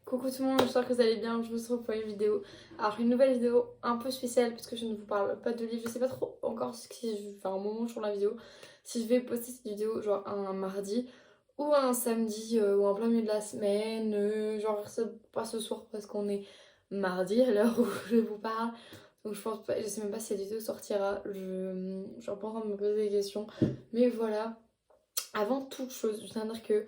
Coucou tout le monde, j'espère que vous allez bien, je vous retrouve pour une vidéo. Alors une nouvelle vidéo un peu spéciale parce que je ne vous parle pas de livre, je sais pas trop encore si je vais faire un moment sur la vidéo, si je vais poster cette vidéo genre un mardi ou un samedi ou en plein milieu de la semaine, genre pas ce soir parce qu'on est mardi à l'heure où je vous parle. Donc je pense pas, je sais même pas si cette vidéo sortira, je suis un peu en train de me poser des questions. Mais voilà, avant toute chose, je tiens à dire que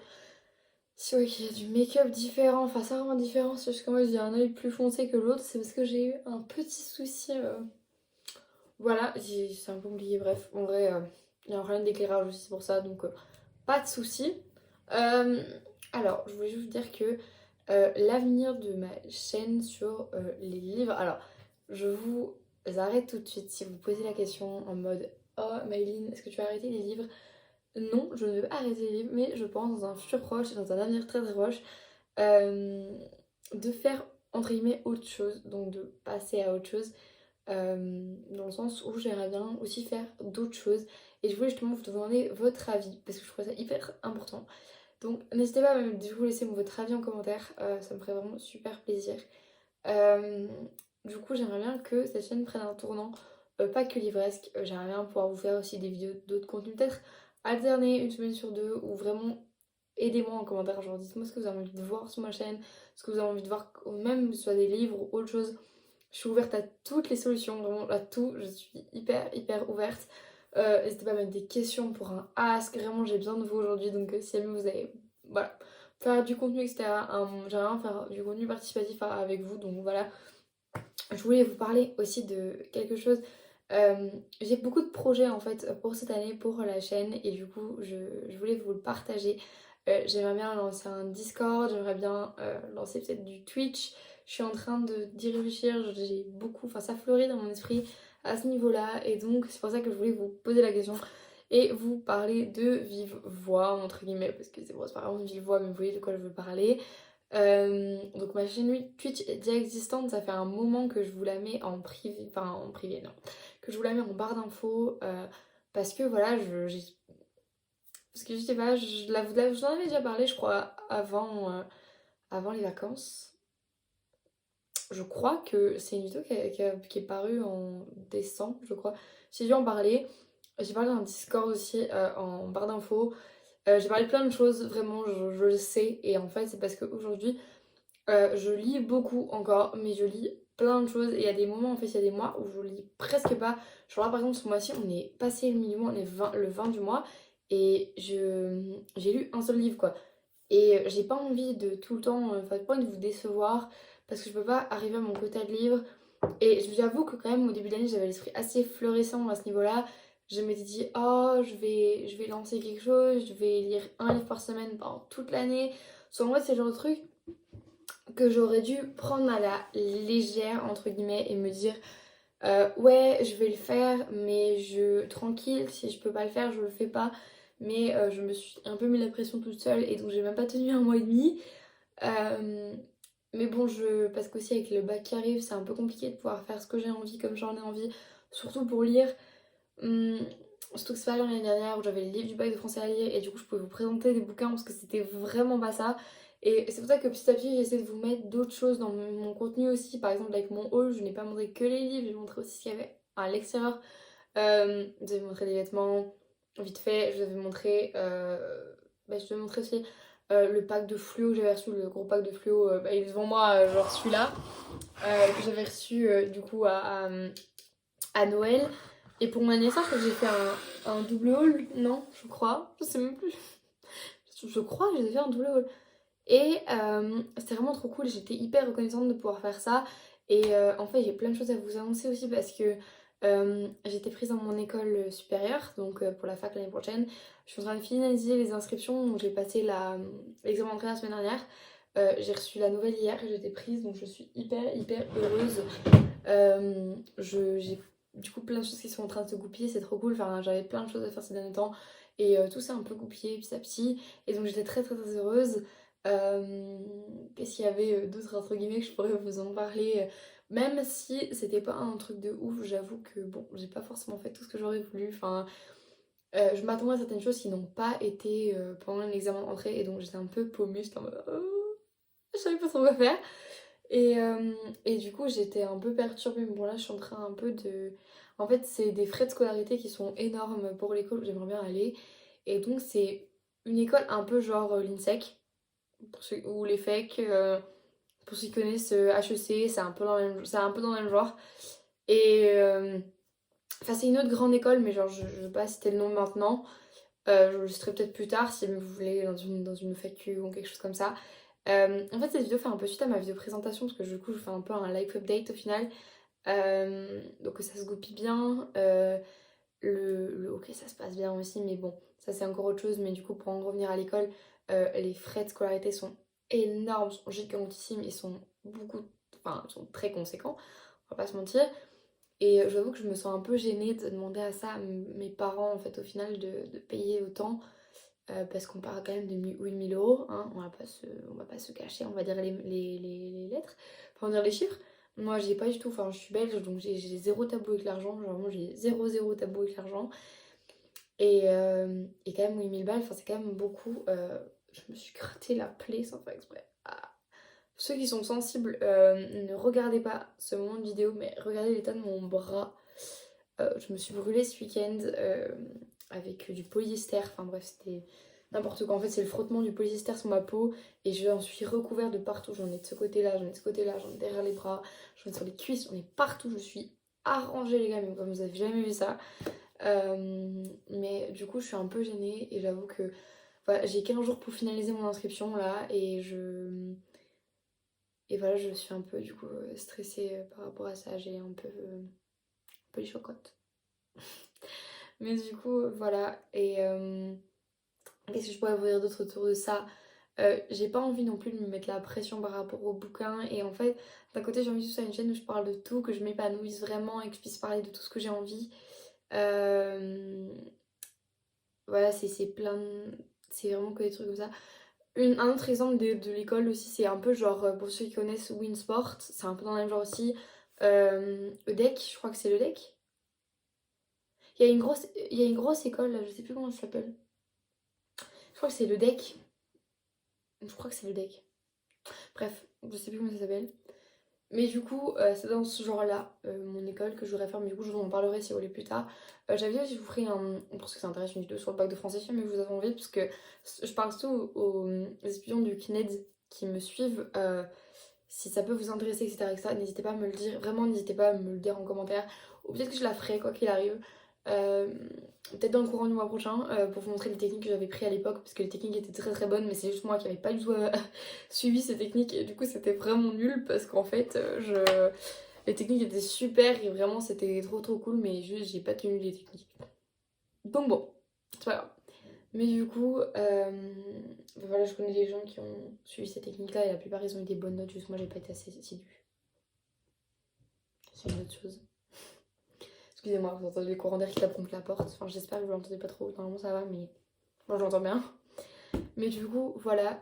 si ouais, qu'il y a du make-up différent, enfin ça vraiment différent, c'est juste que moi j'ai un œil plus foncé que l'autre, c'est parce que j'ai eu un petit souci. Voilà, c'est un peu compliqué, bref, en vrai, il y a un problème d'éclairage aussi pour ça, donc pas de souci. Euh, alors, je voulais juste vous dire que l'avenir de ma chaîne sur les livres, alors je vous arrête tout de suite si vous posez la question en mode oh Maëline, est-ce que tu as arrêté les livres? Non, je ne vais pas arrêter les livres, mais je pense dans un futur proche, dans un avenir très très proche, euh, de faire entre guillemets autre chose, donc de passer à autre chose, dans le sens où j'aimerais bien aussi faire d'autres choses. Et je voulais justement vous demander votre avis, parce que je trouve ça hyper important. Donc n'hésitez pas à me du coup laisser votre avis en commentaire, ça me ferait vraiment super plaisir. Euh, du coup j'aimerais bien que cette chaîne prenne un tournant, pas que livresque, j'aimerais bien pouvoir vous faire aussi des vidéos d'autres contenus, peut-être alterner une semaine sur deux, ou vraiment aidez-moi en commentaire, genre dites-moi ce que vous avez envie de voir sur ma chaîne, ce que vous avez envie de voir, même soit des livres ou autre chose. Je suis ouverte à toutes les solutions, vraiment à tout, je suis hyper ouverte. N'hésitez pas à mettre des questions pour un ask, vraiment j'ai besoin de vous aujourd'hui, donc si jamais vous avez, voilà, faire du contenu, etc. J'aimerais bien faire du contenu participatif avec vous, donc voilà. Je voulais vous parler aussi de quelque chose. J'ai beaucoup de projets en fait pour cette année, pour la chaîne, et du coup je voulais vous le partager. J'aimerais bien lancer un Discord, j'aimerais bien lancer peut-être du Twitch. Je suis en train d'y réfléchir, j'ai beaucoup, enfin ça fleurit dans mon esprit à ce niveau-là, et donc c'est pour ça que je voulais vous poser la question et vous parler de vive voix, entre guillemets, parce que c'est bon, c'est pas vraiment une vive voix, mais vous voyez de quoi je veux parler. Donc ma chaîne Twitch est déjà existante, ça fait un moment que je vous la mets en privé, enfin en privé non, que je vous la mets en barre d'infos, parce que voilà, parce que je sais pas, je vous en avais déjà parlé je crois avant les vacances. Je crois que c'est une vidéo qui est parue en décembre, je crois. J'ai dû en parler. J'ai parlé dans un Discord aussi en barre d'infos. J'ai parlé de plein de choses, vraiment, je le sais. Et en fait, c'est parce qu'aujourd'hui, je lis beaucoup encore, mais je lis plein de choses. Et il y a des moments, en fait, il y a des mois où je lis presque pas. Genre là, par exemple, ce mois-ci, on est passé le milieu du mois, on est le 20 du mois. Et j'ai lu un seul livre, quoi. Et j'ai pas envie de tout le temps, enfin, pas envie de vous décevoir, parce que je peux pas arriver à mon quota de livres. Et j'avoue que quand même, au début de l'année, j'avais l'esprit assez florissant à ce niveau-là. Je m'étais dit, oh, je vais lancer quelque chose, je vais lire un livre par semaine pendant toute l'année. Soit moi, c'est le genre de truc que j'aurais dû prendre à la légère, entre guillemets, et me dire ouais, je vais le faire, mais tranquille, si je peux pas le faire, je le fais pas. Mais je me suis un peu mis la pression toute seule et donc j'ai même pas tenu un mois et demi. Euh, mais bon, parce qu'aussi avec le bac qui arrive, c'est un peu compliqué de pouvoir faire ce que j'ai envie comme j'en ai envie, surtout pour lire. Hum, Surtout que c'est pas comme l'année dernière où j'avais le livre du bac de français à lire et du coup je pouvais vous présenter des bouquins parce que c'était vraiment pas ça. Et c'est pour ça que petit à petit j'essaie de vous mettre d'autres choses dans mon contenu aussi. Par exemple avec mon haul, je n'ai pas montré que les livres, j'ai montré aussi ce qu'il y avait à l'extérieur. Je vous avais montré des vêtements, vite fait, je vous avais montré, je vous avais montré aussi le pack de fluo que j'avais reçu, le gros pack de fluo, il est devant moi, genre celui-là, que j'avais reçu du coup à Noël. Et pour mon anniversaire, je crois que j'ai fait un double haul, non, je crois, je sais même plus. Je crois que j'ai fait un double haul. Et c'était vraiment trop cool, j'étais hyper reconnaissante de pouvoir faire ça. Et en fait, j'ai plein de choses à vous annoncer aussi parce que j'ai été prise dans mon école supérieure, donc pour la fac l'année prochaine. Je suis en train de finaliser les inscriptions, donc j'ai passé l'examen d'entrée la semaine dernière. J'ai reçu la nouvelle hier et j'ai été prise, donc je suis hyper heureuse. J'ai du coup plein de choses qui sont en train de se goupiller, c'est trop cool. Enfin, j'avais plein de choses à faire ces derniers temps et tout s'est un peu goupillé petit à petit. Et donc j'étais très heureuse. Qu'est-ce qu'il y avait d'autre entre guillemets que je pourrais vous en parler, même si c'était pas un truc de ouf, j'avoue que bon, j'ai pas forcément fait tout ce que j'aurais voulu. Enfin, je m'attendais à certaines choses qui n'ont pas été pendant l'examen d'entrée et donc j'étais un peu paumée, j'étais en mode oh. Je savais pas trop quoi faire. Et du coup, j'étais un peu perturbée. Mais bon, là, je suis en train un peu de. En fait, c'est des frais de scolarité qui sont énormes pour l'école où j'aimerais bien aller. Et donc, c'est une école un peu genre l'INSEC, ou les FEC. Pour ceux qui connaissent HEC, c'est un peu c'est un peu dans le même genre. Et. Enfin, c'est une autre grande école, mais genre, je vais pas citer le nom maintenant. Je le citerai peut-être plus tard si vous voulez dans une FAQ ou quelque chose comme ça. En fait, cette vidéo fait un peu suite à ma vidéo présentation parce que du coup, je fais un peu un life update au final. Donc, ça se goupille bien. Ok, ça se passe bien aussi, mais bon, ça c'est encore autre chose. Mais du coup, pour en revenir à l'école, les frais de scolarité sont énormes, sont gigantissimes, ils sont enfin, ils sont très conséquents, on va pas se mentir. Et j'avoue que je me sens un peu gênée de demander à ça à mes parents, en fait, au final, de payer autant. Parce qu'on parle quand même de 8 000 €, hein, on va pas se cacher, on va dire les lettres, enfin on va dire les chiffres. Moi j'ai pas du tout, enfin je suis belge donc j'ai zéro tabou avec l'argent, genre vraiment j'ai zéro tabou avec l'argent. Et quand même 8 000 balles, enfin c'est quand même beaucoup. Je me suis gratté la plaie sans faire exprès. Ah. Ceux qui sont sensibles, ne regardez pas ce moment de vidéo, mais regardez l'état de mon bras. Je me suis brûlée ce week-end avec du polyester. Enfin bref, c'était n'importe quoi. En fait, c'est le frottement du polyester sur ma peau et j'en suis recouverte de partout. J'en ai de ce côté-là, j'en ai de ce côté-là, j'en ai derrière les bras, j'en ai sur les cuisses, j'en ai partout. Je suis arrangée, les gars, mais comme vous avez jamais vu ça. Mais du coup, je suis un peu gênée et j'avoue que voilà, j'ai 15 jours pour finaliser mon inscription là et voilà, je suis un peu du coup stressée par rapport à ça. J'ai un peu les chocottes. Mais du coup, voilà. Et qu'est-ce que je pourrais vous dire d'autre autour de ça? J'ai pas envie non plus de me mettre la pression par rapport au bouquin. Et en fait, d'un côté, j'ai envie que ce soit une chaîne où je parle de tout, que je m'épanouisse vraiment et que je puisse parler de tout ce que j'ai envie. Euh, voilà, c'est plein c'est vraiment que des trucs comme ça. Un autre exemple de l'école aussi, c'est un peu genre, pour ceux qui connaissent Winsport, c'est un peu dans le même genre aussi. EDEC, je crois que c'est l'EDEC. Il y a une grosse école, là, je sais plus comment ça s'appelle. Je crois que c'est l'EDEC. Je crois que c'est l'EDEC. Bref, je sais plus comment ça s'appelle. Mais du coup, c'est dans ce genre-là, mon école que je voudrais faire. Mais du coup, je vous en parlerai si vous voulez plus tard. J'avais dit, je vous ferai pour ceux que ça intéresse, une vidéo sur le bac de français, mais vous avez envie, parce que je parle surtout aux étudiants du CNED qui me suivent. Si ça peut vous intéresser, etc., n'hésitez pas à me le dire. Vraiment, n'hésitez pas à me le dire en commentaire. Ou peut-être que je la ferai, quoi qu'il arrive. Euh, Peut-être dans le courant du mois prochain, pour vous montrer les techniques que j'avais prises à l'époque. Parce que les techniques étaient très très bonnes, mais c'est juste moi qui n'avais pas du tout suivi ces techniques. Et du coup, c'était vraiment nul parce qu'en fait, les techniques étaient super et vraiment, c'était trop trop cool. Mais juste, j'ai pas tenu les techniques. Donc bon, c'est pas grave. Mais du coup, voilà, je connais des gens qui ont suivi ces techniques-là et la plupart ils ont eu des bonnes notes, juste moi j'ai pas été assez assidue. C'est une autre chose. Excusez-moi, vous entendez les courants d'air qui tapent contre la porte. Enfin, j'espère que vous l'entendez pas trop. Normalement ça va, mais moi j'entends bien. Mais du coup, voilà.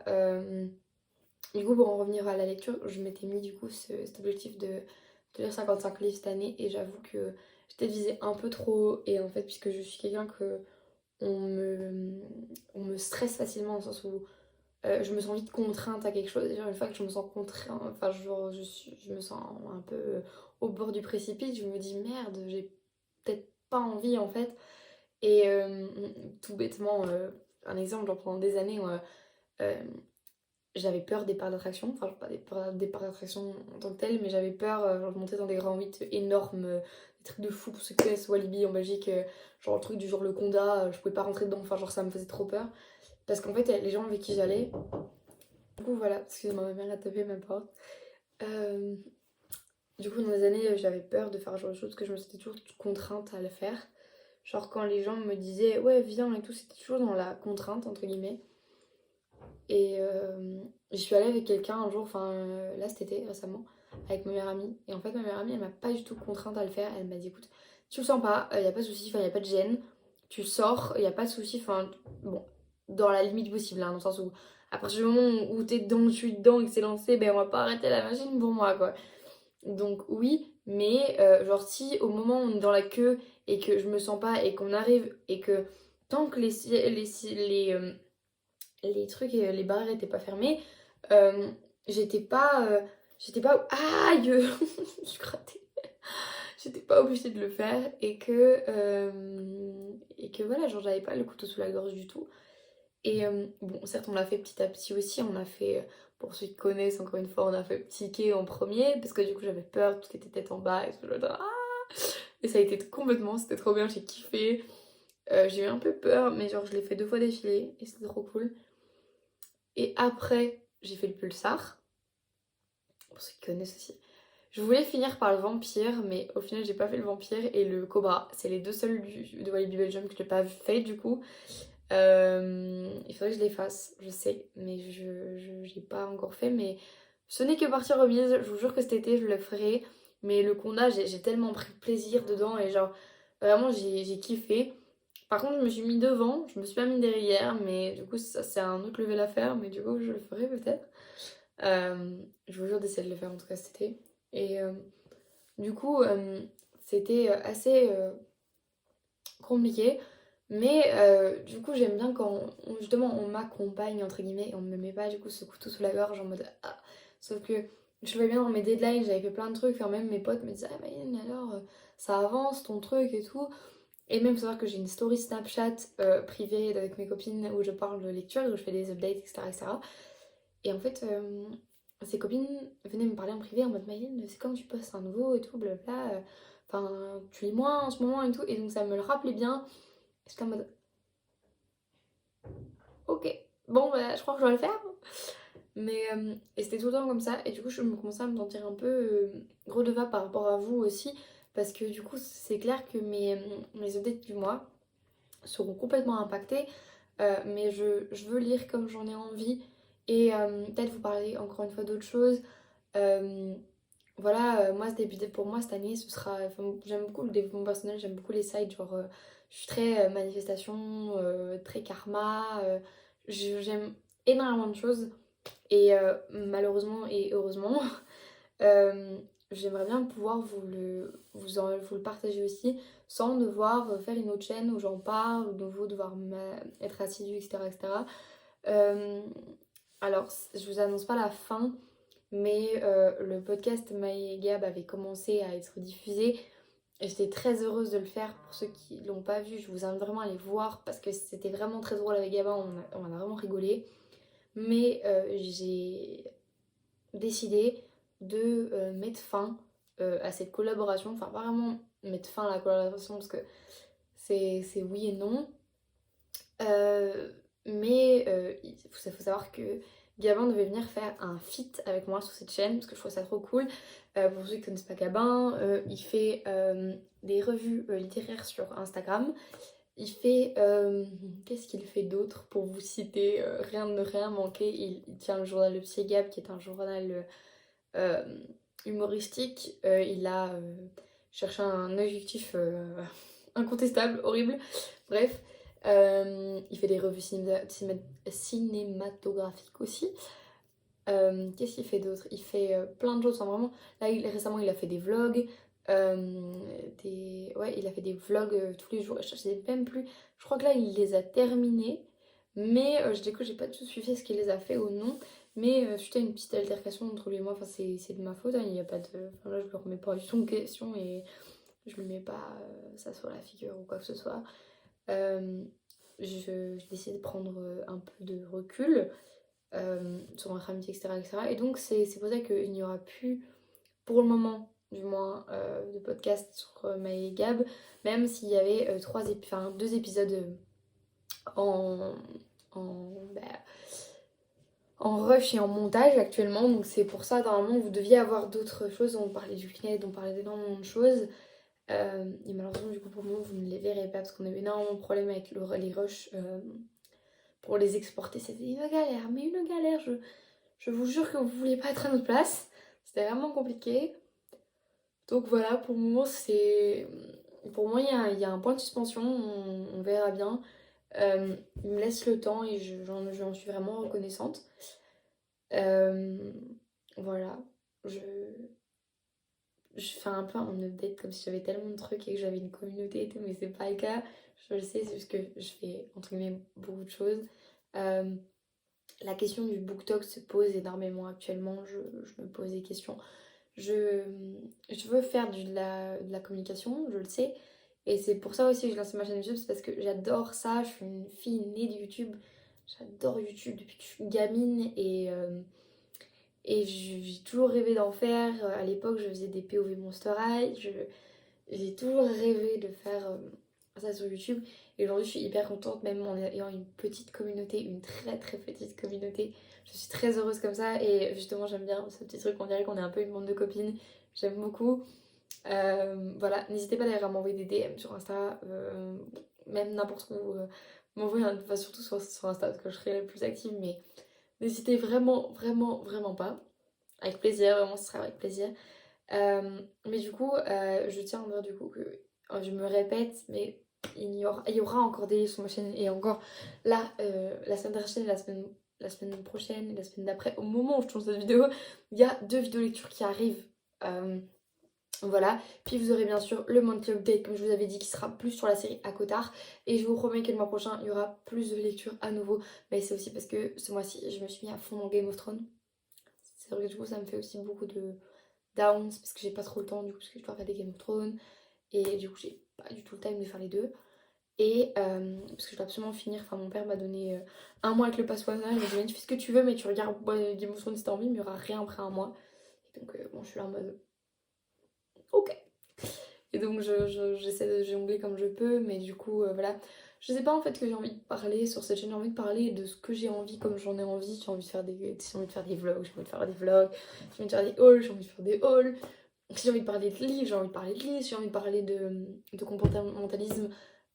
Du coup, pour en revenir à la lecture, je m'étais mis du coup cet objectif de lire 55 livres cette année et j'avoue que j'étais visée un peu trop haut. Et en fait, puisque je suis quelqu'un que on me, on me stresse facilement dans le sens où je me sens vite contrainte à quelque chose. Et genre, une fois que je me sens contrainte, enfin, genre, je me sens un peu au bord du précipice, je me dis merde, j'ai peut-être pas envie en fait. Et tout bêtement, un exemple, genre pendant des années, euh, j'avais peur des parcs d'attraction. Enfin, genre, pas des parcs d'attraction en tant que tel, mais j'avais peur, genre, de monter dans des grands 8 énormes, des trucs de fou pour ceux qui connaissent Walibi en Belgique, genre le truc du genre le Conda, je pouvais pas rentrer dedans, enfin, genre ça me faisait trop peur. Parce qu'en fait, les gens avec qui j'allais, du coup, voilà, excusez-moi, ma mère a tapé ma porte. Euh, du coup, dans des années, j'avais peur de faire ce genre de choses que je me sentais toujours contrainte à le faire. Genre, quand les gens me disaient ouais, viens et tout, c'était toujours dans la contrainte, entre guillemets. Et je suis allée avec quelqu'un un jour, enfin là cet été récemment, avec ma meilleure amie. Et en fait, ma meilleure amie, elle m'a pas du tout contrainte à le faire. Elle m'a dit écoute, tu le sens pas, y a pas de souci, enfin y a pas de gêne, tu sors, y a pas de souci, enfin bon, dans la limite possible, hein, dans le sens où à partir du moment où t'es dedans, je suis dedans et que c'est lancé, ben on va pas arrêter la machine pour moi quoi. Donc oui, mais genre si au moment où on est dans la queue et que je me sens pas et qu'on arrive et que tant que les trucs et les barrières étaient pas fermées, euh, j'étais pas... Aïe je suis grattée. J'étais pas obligée de le faire et que voilà, genre j'avais pas le couteau sous la gorge du tout. Et bon, certes, on l'a fait petit à petit aussi. On a fait, pour ceux qui connaissent, encore une fois, on a fait petit quai en premier parce que du coup j'avais peur, tout était tête en bas et tout. Et ça a été complètement, c'était trop bien, j'ai kiffé. J'ai eu un peu peur, mais genre je l'ai fait 2 fois d'affilée et c'était trop cool. Et après, j'ai fait le pulsar, pour ceux qui connaissent aussi. Je voulais finir par le vampire, mais au final j'ai pas fait le vampire et le cobra. C'est les deux seuls de Walibi Belgium que j'ai pas fait du coup. Il faudrait que je les fasse, je sais, mais j'ai pas encore fait. Mais ce n'est que partie remise, je vous jure que cet été je le ferai. Mais le Conda, j'ai tellement pris plaisir dedans et genre vraiment j'ai kiffé. Par contre, je me suis mis devant, je me suis pas mis derrière, mais du coup, ça c'est un autre level à faire, mais du coup, je le ferai peut-être. Je vous jure d'essayer de le faire en tout cas cet été. Et du coup, c'était assez compliqué, mais du coup, j'aime bien quand justement on m'accompagne, entre guillemets, et on me met pas du coup ce couteau sous la gorge en mode ah. Sauf que je le vois bien dans mes deadlines, j'avais fait plein de trucs, enfin, même mes potes me disaient ah, Maïline, alors ça avance ton truc et tout. Et même savoir que j'ai une story Snapchat privée avec mes copines où je parle de lecture, où je fais des updates, etc. etc. Et en fait, ces copines venaient me parler en privé en mode Maïline, c'est quand tu postes un nouveau et tout, blabla. Enfin, tu lis moins en ce moment et tout. Et donc ça me le rappelait bien. J'étais en mode ok, bon, bah, je crois que je vais le faire. Mais et c'était tout le temps comme ça. Et du coup, je me commençais à me sentir un peu redevable par rapport à vous aussi. Parce que du coup, c'est clair que mes updates du mois seront complètement impactés. Mais je veux lire comme j'en ai envie et peut-être vous parler encore une fois d'autres choses. Voilà, moi, pour moi cette année, ce sera. Enfin, j'aime beaucoup le développement personnel, j'aime beaucoup les sites, genre je suis très manifestation, très karma, j'aime énormément de choses et malheureusement et heureusement, euh, j'aimerais bien pouvoir vous le partager aussi sans devoir faire une autre chaîne où j'en parle, ou de vous devoir être assidu, etc. etc. Euh, alors, je vous annonce pas la fin, mais le podcast Maë et Gab avait commencé à être diffusé et j'étais très heureuse de le faire. Pour ceux qui l'ont pas vu, je vous invite vraiment à aller voir parce que c'était vraiment très drôle avec Gabin, on a vraiment rigolé. Mais j'ai décidé de mettre fin à cette collaboration. Enfin, pas vraiment mettre fin à la collaboration parce que c'est oui et non. Euh, mais il faut savoir que Gabin devait venir faire un feat avec moi sur cette chaîne parce que je trouve ça trop cool. Pour ceux qui ne connaissent pas Gabin, il fait des revues littéraires sur Instagram. Il fait... qu'est-ce qu'il fait d'autre pour vous citer rien de rien manquer. Il tient le journal Le Psy Gab qui est un journal euh, humoristique. Il a cherché un objectif incontestable, horrible. Bref, il fait des revues cinématographiques aussi. Qu'est-ce qu'il fait d'autre? Il fait plein de choses. Enfin, vraiment, là, récemment, il a fait des vlogs. Ouais, il a fait des vlogs tous les jours. Je sais même plus. Je crois que là, il les a terminés. Mais du coup, j'ai pas du tout suivi ce qu'il les a fait ou non. Mais suite à une petite altercation entre lui et moi, enfin, c'est de ma faute. Hein, il y a pas de... Enfin, là, je le remets pas du tout en question et je lui mets pas ça sur la figure ou quoi que ce soit. Euh, je décide de prendre un peu de recul sur notre amitié, etc., etc. Et donc, c'est pour ça qu'il n'y aura plus, pour le moment, du moins, de podcast sur Maë et Gab, même s'il y avait 2 épisodes en, bah, en rush et en montage actuellement. Donc, c'est pour ça, normalement, vous deviez avoir d'autres choses. On parlait du CNED, on parlait d'énormément de choses. Et malheureusement, du coup, pour le moment, vous ne les verrez pas parce qu'on a eu énormément de problèmes avec les rushs pour les exporter. C'était une galère, mais une galère. Je vous jure que vous ne vouliez pas être à notre place. C'était vraiment compliqué. Donc voilà, pour le moment, c'est. Pour moi, il y a un point de suspension. On verra bien. Il me laisse le temps et j'en suis vraiment reconnaissante. Euh, voilà. Je, je fais un peu un update comme si j'avais tellement de trucs et que j'avais une communauté et tout, mais c'est pas le cas. Je le sais, c'est juste que je fais entre guillemets beaucoup de choses. Euh, la question du BookTok se pose énormément actuellement, je me pose des questions. Je, je veux faire de la communication, je le sais. Et c'est pour ça aussi que j'ai lancé ma chaîne YouTube, c'est parce que j'adore ça. Je suis une fille née de YouTube. J'adore YouTube depuis que je suis gamine et j'ai toujours rêvé d'en faire. À l'époque, je faisais des POV Monster High. J'ai toujours rêvé de faire ça sur YouTube. Et aujourd'hui, je suis hyper contente, même en ayant une petite communauté, une très très petite communauté. Je suis très heureuse comme ça. Et justement, j'aime bien ce petit truc. On dirait qu'on est un peu une bande de copines. J'aime beaucoup. Voilà, n'hésitez pas d'ailleurs à m'envoyer des DM sur Insta, même n'importe où. M'envoyer enfin, surtout sur Insta parce que je serai la plus active. Mais n'hésitez vraiment, vraiment, vraiment pas. Avec plaisir, vraiment, ce sera avec plaisir. Mais du coup, je tiens à dire du coup que je me répète, mais il y aura encore des livres sur ma chaîne et encore là, la semaine prochaine, la semaine prochaine, la semaine d'après, au moment où je tourne cette vidéo, il y a 2 vidéos lecture qui arrivent. Voilà, puis vous aurez bien sûr le monthly update comme je vous avais dit qui sera plus sur la série ACOTAR et je vous promets que le mois prochain il y aura plus de lectures à nouveau, mais c'est aussi parce que ce mois-ci je me suis mis à fond dans Game of Thrones. C'est vrai que du coup ça me fait aussi beaucoup de downs parce que j'ai pas trop le temps du coup parce que je dois regarder Game of Thrones et du coup j'ai pas du tout le time de faire les deux et parce que je dois absolument finir, enfin mon père m'a donné un mois avec le pass Warner, il m'a dit tu fais ce que tu veux mais tu regardes Game of Thrones si t'as envie mais il y aura rien après un mois et donc bon je suis là en mode ok. Et donc j'essaie de jongler comme je peux, mais du coup voilà. Je sais pas en fait que j'ai envie de parler sur cette chaîne, j'ai envie de parler de ce que j'ai envie comme j'en ai envie. J'ai envie de faire j'ai envie de faire des vlogs, j'ai envie de faire des vlogs, j'ai envie de faire des hauls, j'ai envie de faire des hauls. J'ai envie de parler de livres, j'ai envie de parler de livres, j'ai envie de parler de comportementalisme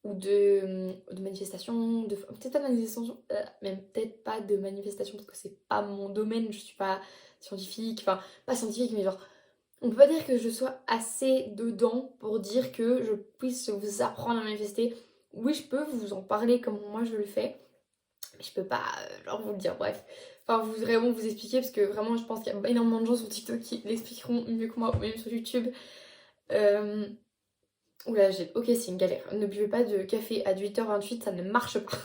ou de manifestation, peut-être pas de manifestation, même peut-être pas de manifestation parce que c'est pas mon domaine, je suis pas scientifique, enfin pas scientifique mais genre on peut pas dire que je sois assez dedans pour dire que je puisse vous apprendre à manifester. Oui, je peux vous en parler comme moi je le fais, mais je peux pas genre vous le dire, bref. Enfin, vous vraiment vous expliquer parce que vraiment je pense qu'il y a énormément de gens sur TikTok qui l'expliqueront mieux que moi, ou même sur YouTube. Euh... Oula, ok, c'est une galère. Ne buvez pas de café à 8h28, ça ne marche pas.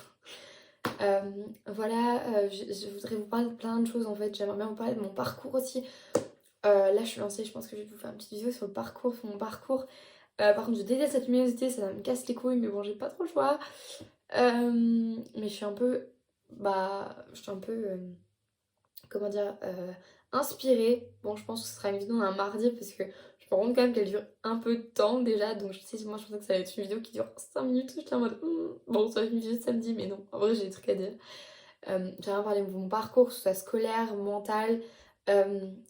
Voilà, je voudrais vous parler de plein de choses en fait. J'aimerais bien vous parler de mon parcours aussi. Là, je suis lancée, je pense que je vais vous faire une petite vidéo sur le parcours, sur mon parcours. Par contre, je déteste cette luminosité, ça me casse les couilles, mais bon, j'ai pas trop le choix. Mais je suis un peu, je suis un peu, comment dire, inspirée. Bon, je pense que ce sera une vidéo un mardi parce que je me rends compte quand même qu'elle dure un peu de temps déjà. Donc, je sais, moi, je pensais que ça allait être une vidéo qui dure 5 minutes. J'étais en mode, bon, ça va être une vidéo de samedi, mais non, en vrai, j'ai des trucs à dire. J'aimerais parler de mon parcours, que ce soit scolaire, mental.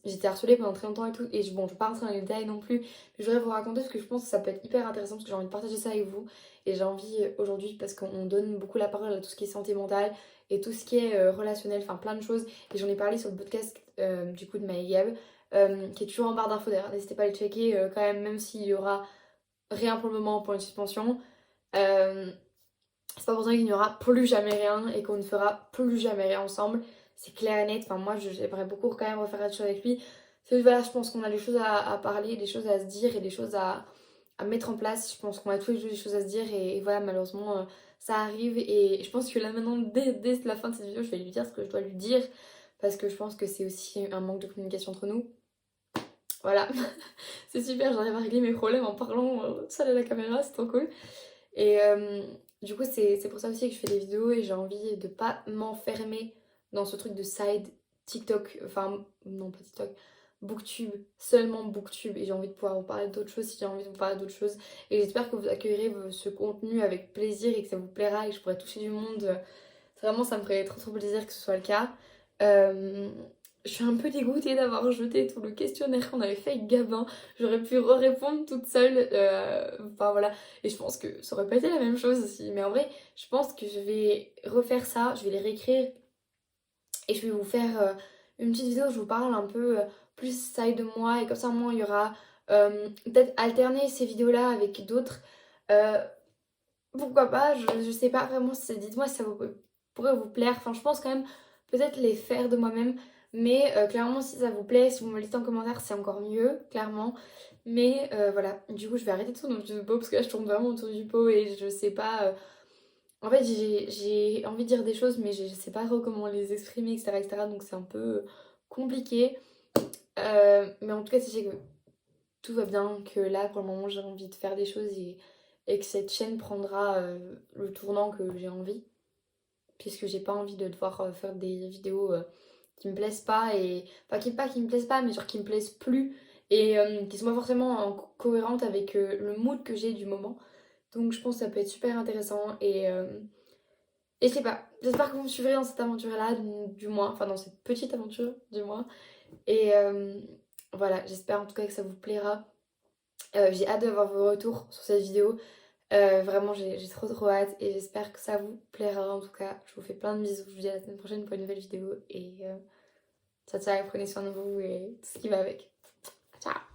J'étais harcelée pendant très longtemps et tout. Et bon, je ne vais pas rentrer dans les détails non plus. Mais je voudrais vous raconter parce que je pense que ça peut être hyper intéressant parce que j'ai envie de partager ça avec vous. Et j'ai envie aujourd'hui parce qu'on donne beaucoup la parole à tout ce qui est santé mentale et tout ce qui est relationnel, enfin plein de choses. Et j'en ai parlé sur le podcast du coup de Maëgab qui est toujours en barre d'infos d'ailleurs. N'hésitez pas à le checker quand même, même s'il y aura rien pour le moment pour une suspension. Euh, c'est pas pour ça qu'il n'y aura plus jamais rien et qu'on ne fera plus jamais rien ensemble. C'est clair et net. Enfin, moi, j'aimerais beaucoup quand même refaire quelque chose avec lui. C'est voilà, je pense qu'on a des choses à parler, des choses à se dire et des choses à mettre en place. Je pense qu'on a tous les deux des choses à se dire et voilà, malheureusement, ça arrive. Et je pense que là, maintenant, dès la fin de cette vidéo, je vais lui dire ce que je dois lui dire parce que je pense que c'est aussi un manque de communication entre nous. Voilà, c'est super, j'arrive à régler mes problèmes en parlant seule à la caméra, c'est trop cool. Et du coup, c'est pour ça aussi que je fais des vidéos et j'ai envie de pas m'enfermer dans ce truc de side TikTok, enfin, non pas TikTok, Booktube, seulement Booktube. Et j'ai envie de pouvoir vous parler d'autres choses si j'ai envie de vous parler d'autres choses. Et j'espère que vous accueillerez ce contenu avec plaisir et que ça vous plaira et que je pourrai toucher du monde. Vraiment, ça me ferait trop trop plaisir que ce soit le cas. Euh, je suis un peu dégoûtée d'avoir jeté tout le questionnaire qu'on avait fait avec Gabin. J'aurais pu répondre toute seule. Enfin voilà. Et je pense que ça aurait pas été la même chose aussi. Mais en vrai, je pense que je vais refaire ça. Je vais les réécrire. Et je vais vous faire une petite vidéo où je vous parle un peu plus ça de moi. Et comme ça, au moins, il y aura peut-être alterner ces vidéos-là avec d'autres. Euh, Pourquoi pas, je sais pas vraiment, dites-moi si ça pourrait vous plaire. Enfin, je pense quand même peut-être les faire de moi-même. Mais clairement, si ça vous plaît, si vous me le dites en commentaire, c'est encore mieux, clairement. Mais voilà, du coup, je vais arrêter de tourner autour du pot parce que là, je tourne vraiment autour du pot et je sais pas. En fait, j'ai envie de dire des choses, mais je sais pas trop comment les exprimer, etc. Donc c'est un peu compliqué. Mais en tout cas, sachez que tout va bien, que là, pour le moment, j'ai envie de faire des choses et que cette chaîne prendra le tournant que j'ai envie. Puisque j'ai pas envie de devoir faire des vidéos qui me plaisent pas et enfin qui me plaisent pas mais genre qui me plaisent plus et qui sont pas forcément cohérentes avec le mood que j'ai du moment. Donc je pense que ça peut être super intéressant et je sais pas, j'espère que vous me suivrez dans cette aventure là du moins, enfin dans cette petite aventure du moins et voilà, j'espère en tout cas que ça vous plaira. J'ai hâte de voir vos retours sur cette vidéo. Vraiment, j'ai trop hâte et j'espère que ça vous plaira. En tout cas, je vous fais plein de bisous. Je vous dis à la semaine prochaine pour une nouvelle vidéo et ciao, ciao, prenez soin de vous et tout ce qui va avec. Ciao!